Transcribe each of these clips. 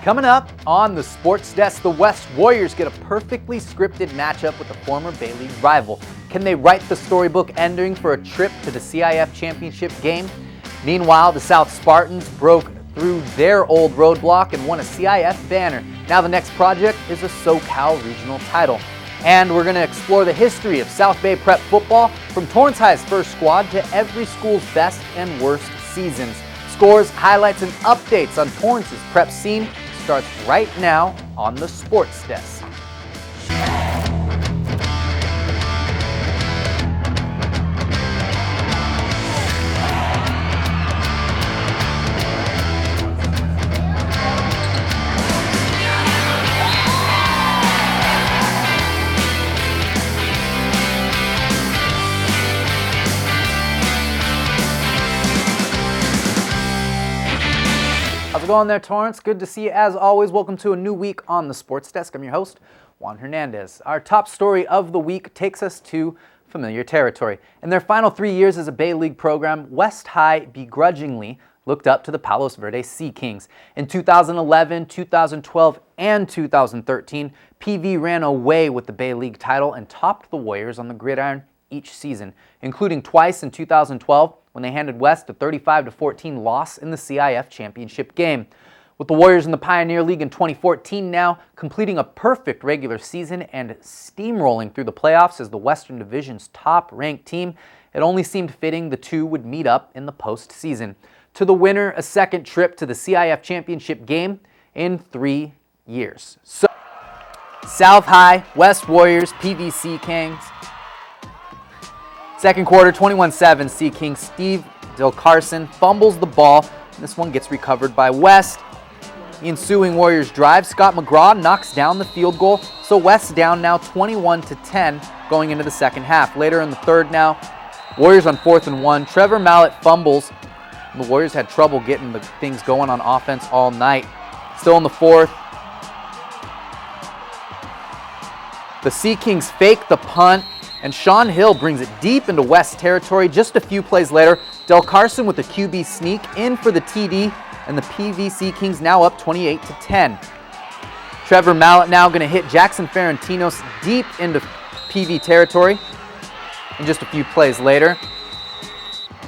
Coming up on the Sports Desk, the West Warriors get a perfectly scripted matchup with a former Bay League rival. Can they write the storybook ending for a trip to the CIF championship game? Meanwhile, the South Spartans broke through their old roadblock and won a CIF banner. Now the next project is a SoCal regional title. And we're going to explore the history of South Bay Prep football from Torrance High's first squad to every school's best and worst seasons. Scores, highlights, and updates on Torrance's prep scene starts right now on the Sports Desk. How's it going there, Torrance? Good to see you as always. Welcome to a new week on the Sports Desk. I'm your host, Juan Hernandez. Our top story of the week takes us to familiar territory. In their final 3 years as a Bay League program, West High begrudgingly looked up to the Palos Verdes Sea Kings. In 2011, 2012, and 2013, PV ran away with the Bay League title and topped the Warriors on the gridiron each season, including twice in 2012 when they handed West a 35-14 loss in the CIF championship game. With the Warriors in the Pioneer League in 2014 now, completing a perfect regular season and steamrolling through the playoffs as the Western Division's top-ranked team, it only seemed fitting the two would meet up in the postseason. To the winner, a second trip to the CIF championship game in 3 years. So, South High, West Warriors, PVC Kings. Second quarter, 21-7, Sea Kings. Steve Del Carson fumbles the ball. This one gets recovered by West. The ensuing Warriors drive. Scott McGraw knocks down the field goal. So West down now 21-10 going into the second half. Later in the third now, Warriors on 4th and 1. Trevor Mallett fumbles. The Warriors had trouble getting the things going on offense all night. Still in the fourth. The Sea Kings fake the punt, and Sean Hill brings it deep into West territory. Just a few plays later, Del Carson with the QB sneak in for the TD, and the PVC Kings now up 28-10. Trevor Mallett now going to hit Jackson Ferentinos deep into PV territory. And just a few plays later,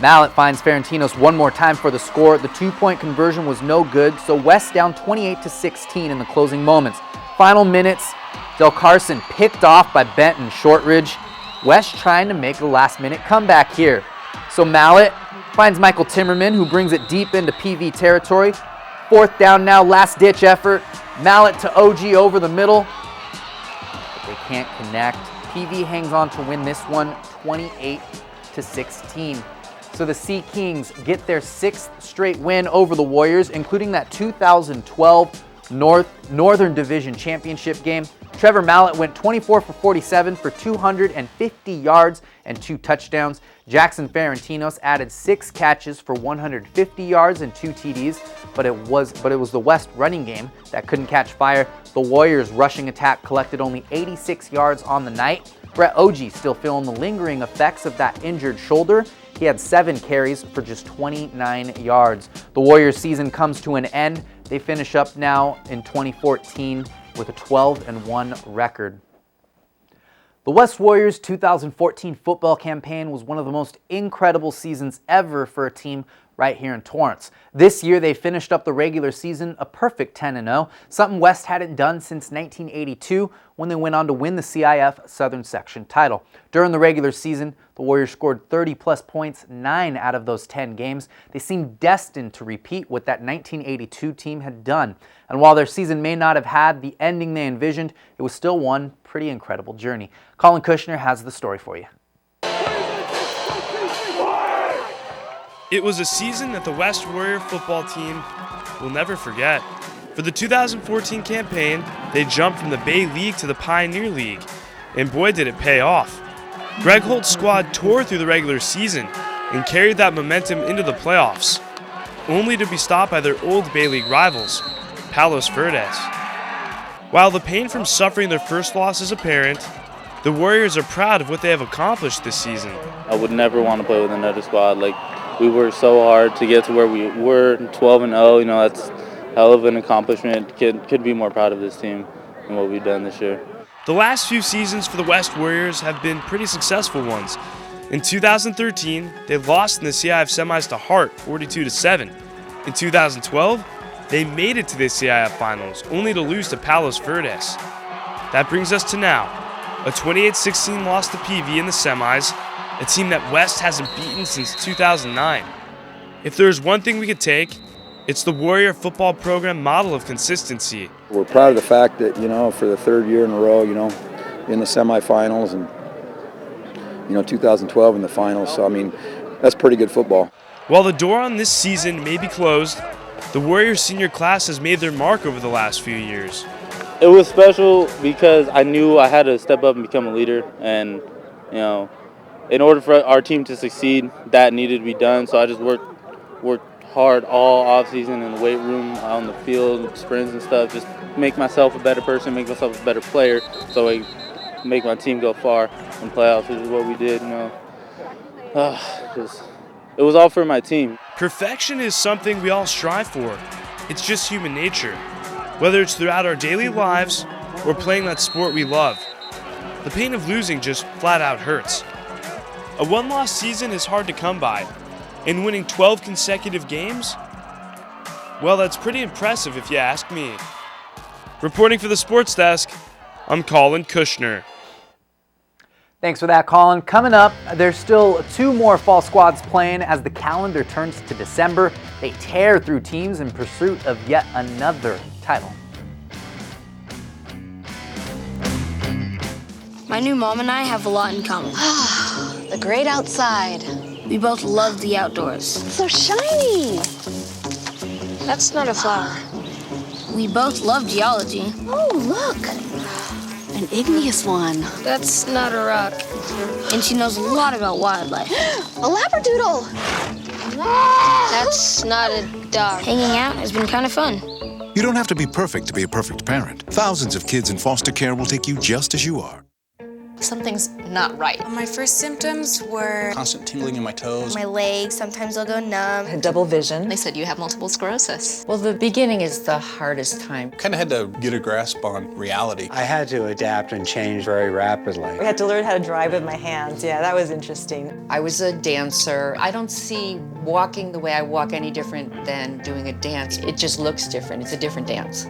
Mallett finds Ferentinos one more time for the score. The two-point conversion was no good, so West down 28-16 in the closing moments. Final minutes, Del Carson picked off by Benton Shortridge. West trying to make a last-minute comeback here. So Mallett finds Michael Timmerman, who brings it deep into PV territory. Fourth down now, last-ditch effort. Mallett to OG over the middle. But they can't connect. PV hangs on to win this one 28-16. So the Sea Kings get their 6th straight win over the Warriors, including that 2012 Northern Division Championship game. Trevor Mallett went 24 for 47 for 250 yards and 2 touchdowns. Jackson Ferentinos added 6 catches for 150 yards and 2 TDs, but it was the West running game that couldn't catch fire. The Warriors' rushing attack collected only 86 yards on the night. Brett OG still feeling the lingering effects of that injured shoulder. He had 7 carries for just 29 yards. The Warriors' season comes to an end. They finish up now in 2014 with a 12-1 record. The West Warriors' 2014 football campaign was one of the most incredible seasons ever for a team right here in Torrance. This year, they finished up the regular season a perfect 10-0, something West hadn't done since 1982 when they went on to win the CIF Southern Section title. During the regular season, the Warriors scored 30-plus points 9 out of those 10 games. They seemed destined to repeat what that 1982 team had done. And while their season may not have had the ending they envisioned, it was still one pretty incredible journey. Colin Kushner has the story for you. It was a season that the West Warrior football team will never forget. For the 2014 campaign, they jumped from the Bay League to the Pioneer League, and boy did it pay off. Greg Holt's squad tore through the regular season and carried that momentum into the playoffs, only to be stopped by their old Bay League rivals, Palos Verdes. While the pain from suffering their first loss is apparent, the Warriors are proud of what they have accomplished this season. I would never want to play with another squad. We worked so hard to get to where we were, 12-0. hell of an accomplishment. Could be more proud of this team and what we've done this year. The last few seasons for the West Warriors have been pretty successful ones. In 2013, they lost in the CIF semis to Hart 42-7. In 2012, they made it to the CIF finals, only to lose to Palos Verdes. That brings us to now, a 28-16 loss to PV in the semis, a team that West hasn't beaten since 2009. If there's one thing we could take, it's the Warrior football program model of consistency. We're proud of the fact that, for the third year in a row, in the semifinals and, 2012 in the finals. So, that's pretty good football. While the door on this season may be closed, the Warriors senior class has made their mark over the last few years. It was special because I knew I had to step up and become a leader. And, in order for our team to succeed, that needed to be done. So I just worked hard all offseason in the weight room, on the field, sprints and stuff, just make myself a better person, make myself a better player, so I make my team go far in playoffs, which is what we did, It was all for my team. Perfection is something we all strive for. It's just human nature, whether it's throughout our daily lives or playing that sport we love. The pain of losing just flat out hurts. A one-loss season is hard to come by, and winning 12 consecutive games? Well, that's pretty impressive if you ask me. Reporting for the Sports Desk, I'm Colin Kushner. Thanks for that, Colin. Coming up, there's still 2 more fall squads playing as the calendar turns to December. They tear through teams in pursuit of yet another title. My new mom and I have a lot in common. The great outside. We both love the outdoors. It's so shiny. That's not a flower. We both love geology. Oh, look. An igneous one. That's not a rock. And she knows a lot about wildlife. A labradoodle. That's not a dog. Hanging out has been kind of fun. You don't have to be perfect to be a perfect parent. Thousands of kids in foster care will take you just as you are. Something's not right. My first symptoms were constant tingling in my toes. My legs, sometimes they'll go numb. Double vision. They said you have multiple sclerosis. Well, the beginning is the hardest time. Kind of had to get a grasp on reality. I had to adapt and change very rapidly. I had to learn how to drive with my hands. Yeah, that was interesting. I was a dancer. I don't see walking the way I walk any different than doing a dance. It just looks different. It's a different dance.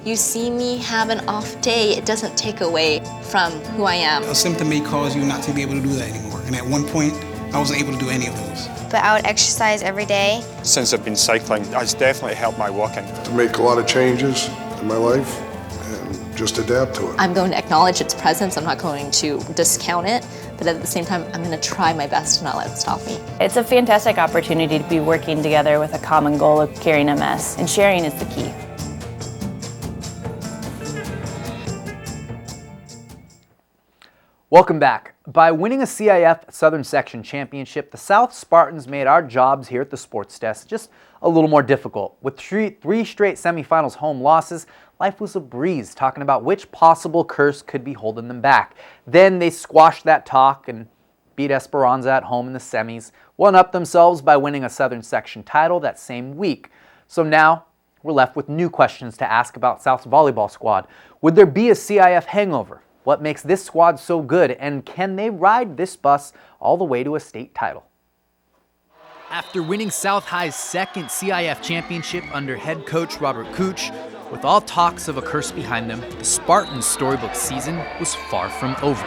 You see me have an off day, it doesn't take away from who I am. A symptom may cause you not to be able to do that anymore. And at one point, I wasn't able to do any of those. But I would exercise every day. Since I've been cycling, it's definitely helped my walking. To make a lot of changes in my life and just adapt to it. I'm going to acknowledge its presence. I'm not going to discount it. But at the same time, I'm going to try my best to not let it stop me. It's a fantastic opportunity to be working together with a common goal of curing MS. And sharing is the key. Welcome back. By winning a CIF Southern Section Championship, the South Spartans made our jobs here at the Sports Desk just a little more difficult. With three straight semifinals home losses, life was a breeze talking about which possible curse could be holding them back. Then they squashed that talk and beat Esperanza at home in the semis, one-upped themselves by winning a Southern Section title that same week. So now we're left with new questions to ask about South's volleyball squad. Would there be a CIF hangover? What makes this squad so good, and can they ride this bus all the way to a state title? After winning South High's second CIF championship under head coach Robert Cooch, with all talks of a curse behind them, the Spartans' storybook season was far from over.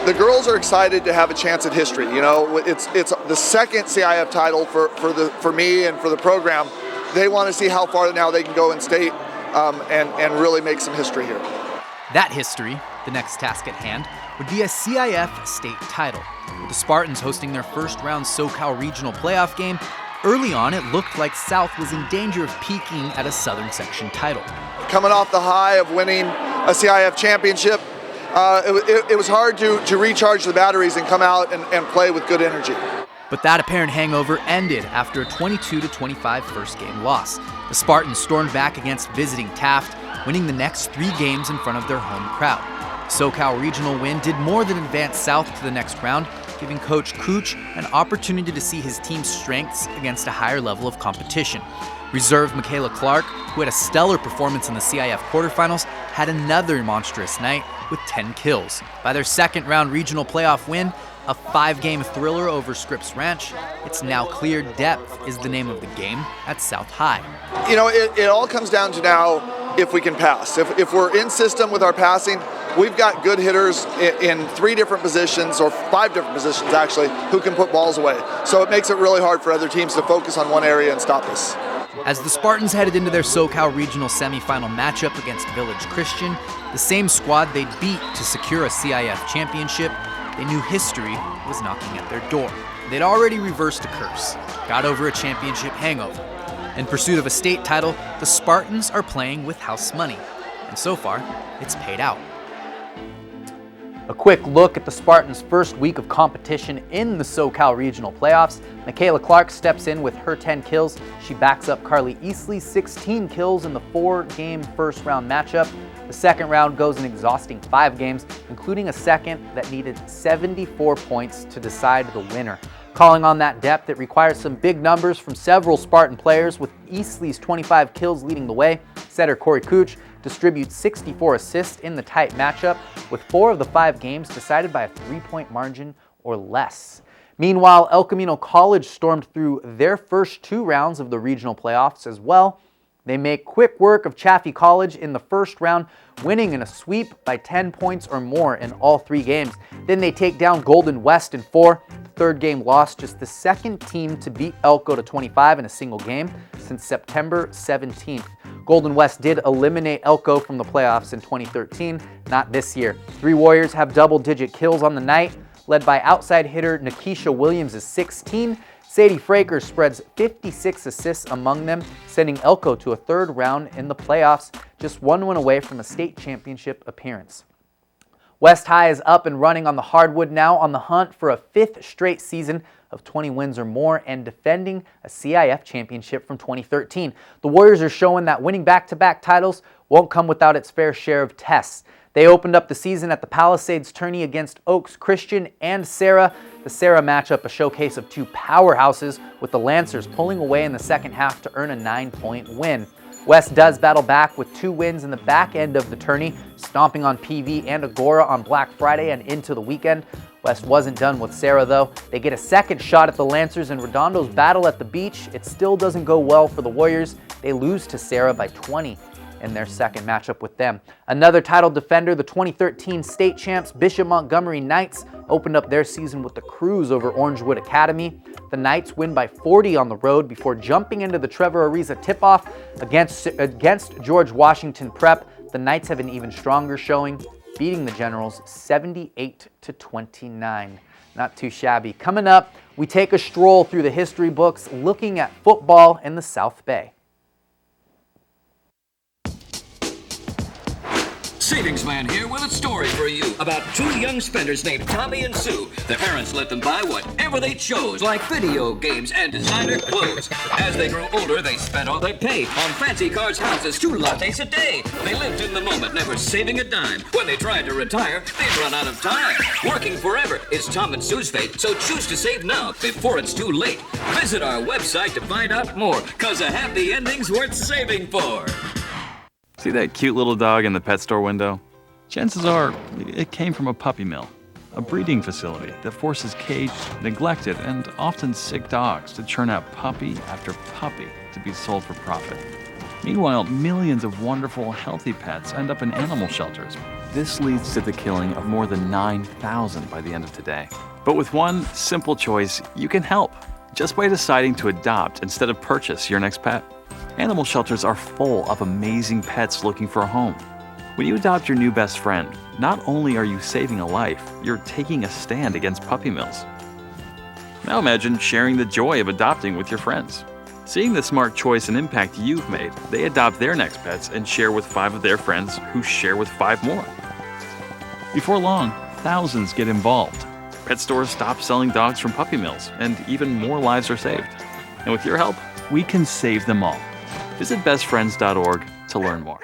The girls are excited to have a chance at history. You know, it's the second CIF title for me and for the program. They want to see how far now they can go in state and really make some history here. That history, the next task at hand, would be a CIF state title. With the Spartans hosting their first-round SoCal Regional playoff game, early on it looked like South was in danger of peaking at a Southern Section title. Coming off the high of winning a CIF championship, it was hard to recharge the batteries and come out and play with good energy. But that apparent hangover ended after a 22-25 first-game loss. The Spartans stormed back against visiting Taft, winning the next 3 games in front of their home crowd. SoCal Regional win did more than advance South to the next round, giving Coach Cooch an opportunity to see his team's strengths against a higher level of competition. Reserve Michaela Clark, who had a stellar performance in the CIF quarterfinals, had another monstrous night with 10 kills. By their second-round regional playoff win, a 5-game thriller over Scripps Ranch, it's now clear depth is the name of the game at South High. You know, it all comes down to now if we can pass. If we're in system with our passing, we've got good hitters in 3 different positions, or 5 different positions actually, who can put balls away. So it makes it really hard for other teams to focus on one area and stop us. As the Spartans headed into their SoCal Regional semifinal matchup against Village Christian, the same squad they'd beat to secure a CIF championship, they knew history was knocking at their door. They'd already reversed a curse, got over a championship hangover. In pursuit of a state title, the Spartans are playing with house money, and so far, it's paid out. A quick look at the Spartans' first week of competition in the SoCal Regional Playoffs. Michaela Clark steps in with her 10 kills. She backs up Carly Eastley's 16 kills in the 4-game first-round matchup. The second round goes an exhausting 5 games, including a second that needed 74 points to decide the winner. Calling on that depth, it requires some big numbers from several Spartan players, with Eastley's 25 kills leading the way. Setter Corey Cooch distributes 64 assists in the tight matchup, with 4 of the 5 games decided by a 3-point margin or less. Meanwhile, El Camino College stormed through their first 2 rounds of the regional playoffs as well. They make quick work of Chaffee College in the first round, winning in a sweep by 10 points or more in all 3 games. Then they take down Golden West in 4. The third game loss, just the second team to beat Elko to 25 in a single game since September 17th. Golden West did eliminate Elko from the playoffs in 2013, not this year. 3 Warriors have double-digit kills on the night, led by outside hitter Nikisha Williams' 16. Sadie Fraker spreads 56 assists among them, sending Elko to a 3rd round in the playoffs, just 1 win away from a state championship appearance. West High is up and running on the hardwood now, on the hunt for a 5th straight season of 20 wins or more and defending a CIF championship from 2013. The Warriors are showing that winning back-to-back titles won't come without its fair share of tests. They opened up the season at the Palisades tourney against Oaks Christian and Sarah. The Sarah matchup, a showcase of 2 powerhouses, with the Lancers pulling away in the second half to earn a 9-point win. West does battle back with 2 wins in the back end of the tourney, stomping on PV and Agora on Black Friday and into the weekend. West wasn't done with Sarah though. They get a second shot at the Lancers in Redondo's battle at the beach. It still doesn't go well for the Warriors. They lose to Sarah by 20 in their second matchup with them. Another title defender, the 2013 state champs Bishop Montgomery Knights, opened up their season with a cruise over Orangewood Academy. The Knights win by 40 on the road before jumping into the Trevor Ariza tip-off against George Washington Prep. The Knights have an even stronger showing, beating the Generals 78-29. Not too shabby. Coming up, we take a stroll through the history books looking at football in the South Bay. Savings Man here with a story for you about 2 young spenders named Tommy and Sue. Their parents let them buy whatever they chose, like video games and designer clothes. As they grew older, they spent all their pay on fancy cars, houses, 2 lattes a day. They lived in the moment, never saving a dime. When they tried to retire, they'd run out of time. Working forever is Tom and Sue's fate, so choose to save now before it's too late. Visit our website to find out more, cause a happy ending's worth saving for. See that cute little dog in the pet store window? Chances are it came from a puppy mill, a breeding facility that forces caged, neglected, and often sick dogs to churn out puppy after puppy to be sold for profit. Meanwhile, millions of wonderful, healthy pets end up in animal shelters. This leads to the killing of more than 9,000 by the end of today. But with one simple choice, you can help, just by deciding to adopt instead of purchase your next pet. Animal shelters are full of amazing pets looking for a home. When you adopt your new best friend, not only are you saving a life, you're taking a stand against puppy mills. Now imagine sharing the joy of adopting with your friends. Seeing the smart choice and impact you've made, they adopt their next pets and share with 5 of their friends who share with 5 more. Before long, thousands get involved. Pet stores stop selling dogs from puppy mills, and even more lives are saved. And with your help, we can save them all. Visit bestfriends.org to learn more.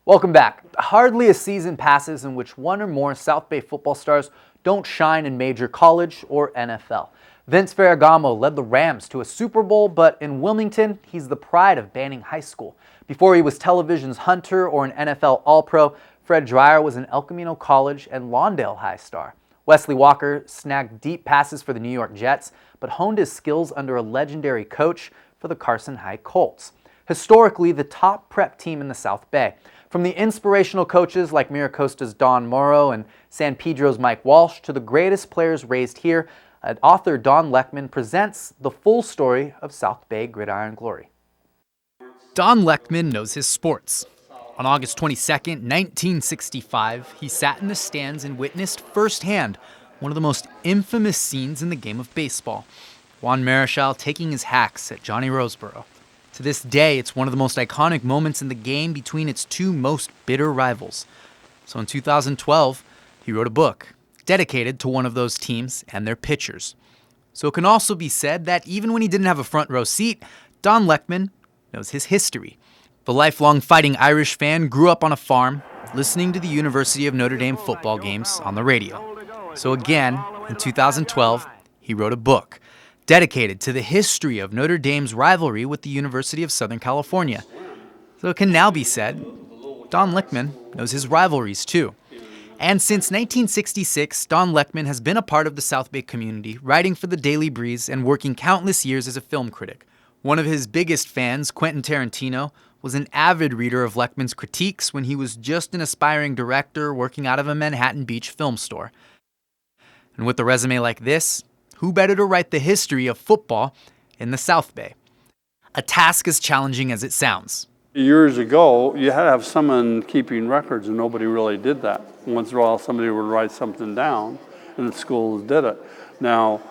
Welcome back. Hardly a season passes in which one or more South Bay football stars don't shine in major college or NFL. Vince Ferragamo led the Rams to a Super Bowl, but in Wilmington, he's the pride of Banning High School. Before he was television's Hunter or an NFL All-Pro, Fred Dreyer was an El Camino College and Lawndale High star. Wesley Walker snagged deep passes for the New York Jets, but honed his skills under a legendary coach for the Carson High Colts. Historically, the top prep team in the South Bay. From the inspirational coaches like Miracosta's Don Morrow and San Pedro's Mike Walsh to the greatest players raised here, author Don Leckman presents the full story of South Bay gridiron glory. Don Leckman knows his sports. On August 22nd, 1965, he sat in the stands and witnessed firsthand one of the most infamous scenes in the game of baseball. Juan Marichal taking his hacks at Johnny Roseboro. To this day, it's one of the most iconic moments in the game between its two most bitter rivals. So in 2012, he wrote a book dedicated to one of those teams and their pitchers. So it can also be said that even when he didn't have a front row seat, Don Leckman knows his history. The lifelong Fighting Irish fan grew up on a farm, listening to the University of Notre Dame football games on the radio. So again, in 2012, he wrote a book dedicated to the history of Notre Dame's rivalry with the University of Southern California. So it can now be said, Don Leckman knows his rivalries too. And since 1966, Don Leckman has been a part of the South Bay community, writing for the Daily Breeze and working countless years as a film critic. One of his biggest fans, Quentin Tarantino, was an avid reader of Leckman's critiques when he was just an aspiring director working out of a Manhattan Beach film store. And with a resume like this, who better to write the history of football in the South Bay? A task as challenging as it sounds. Years ago, you had to have someone keeping records, and nobody really did that. Once in a while, somebody would write something down, and the schools did it. Now,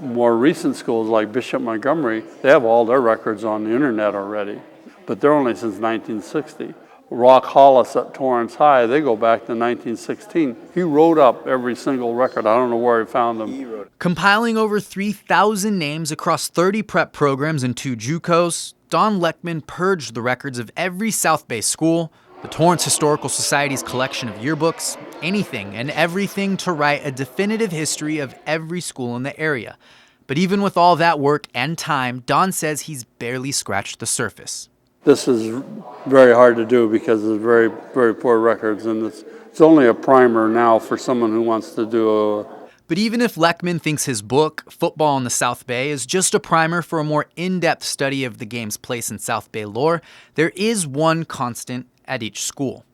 more recent schools like Bishop Montgomery, they have all their records on the internet already, but they're only since 1960. Rock Hollis at Torrance High, they go back to 1916. He wrote up every single record. I don't know where he found them. Compiling over 3,000 names across 30 prep programs and 2 JUCOs, Don Leckman purged the records of every South Bay school, the Torrance Historical Society's collection of yearbooks, anything and everything to write a definitive history of every school in the area. But even with all that work and time, Don says he's barely scratched the surface. This is very hard to do because it's very, very poor records, and it's only a primer now for someone who wants to do a... But even if Leckman thinks his book, Football in the South Bay, is just a primer for a more in-depth study of the game's place in South Bay lore, there is one constant at each school.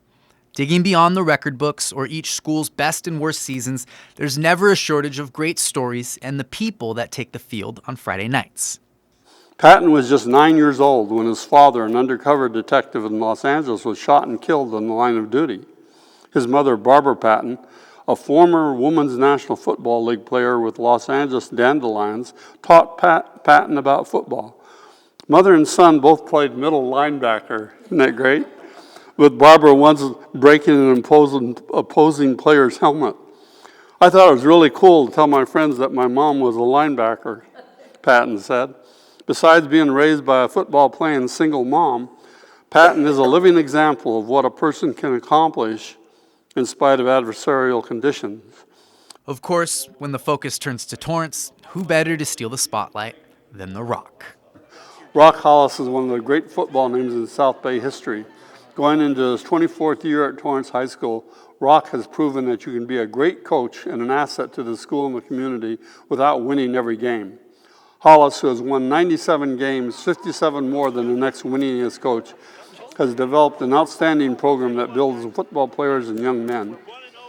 Digging beyond the record books or each school's best and worst seasons, there's never a shortage of great stories and the people that take the field on Friday nights. Patton was just 9 years old when his father, an undercover detective in Los Angeles, was shot and killed on the line of duty. His mother, Barbara Patton, a former Women's National Football League player with Los Angeles Dandelions, taught Patton about football. Mother and son both played middle linebacker. Isn't that great? With Barbara once breaking an opposing player's helmet. I thought it was really cool to tell my friends that my mom was a linebacker, Patton said. Besides being raised by a football-playing single mom, Patton is a living example of what a person can accomplish in spite of adversarial conditions. Of course, when the focus turns to Torrance, who better to steal the spotlight than The Rock? Rock Hollis is one of the great football names in South Bay history. Going into his 24th year at Torrance High School, Rock has proven that you can be a great coach and an asset to the school and the community without winning every game. Hollis, who has won 97 games, 57 more than the next winningest coach, has developed an outstanding program that builds football players and young men.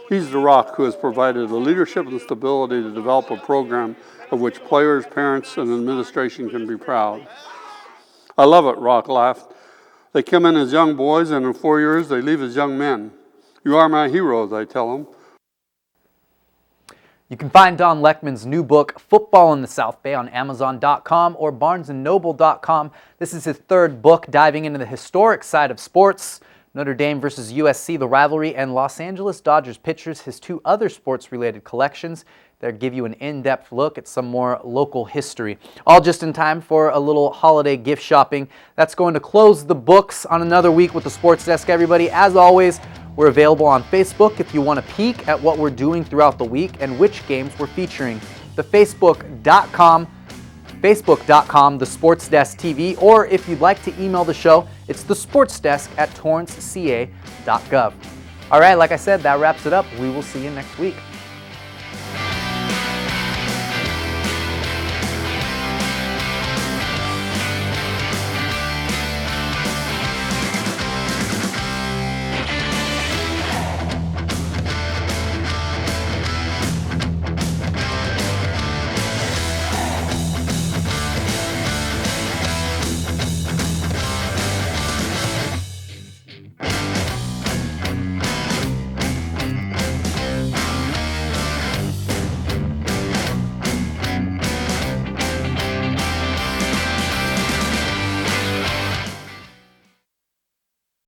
He's the Rock who has provided the leadership and stability to develop a program of which players, parents, and administration can be proud. I love it, Rock laughed. They come in as young boys, and in 4 years, they leave as young men. You are my heroes, I tell them. You can find Don Leckman's new book, Football in the South Bay, on Amazon.com or BarnesandNoble.com. This is his third book, diving into the historic side of sports. Notre Dame versus USC, the rivalry, and Los Angeles Dodgers pitchers, his 2 other sports-related collections. They'll give you an in-depth look at some more local history. All just in time for a little holiday gift shopping. That's going to close the books on another week with the Sports Desk, everybody. As always, we're available on Facebook if you want to peek at what we're doing throughout the week and which games we're featuring. the Facebook.com, the SportsDesk TV, or if you'd like to email the show, it's the SportsDesk at torranceca.gov. All right, like I said, that wraps it up. We will see you next week.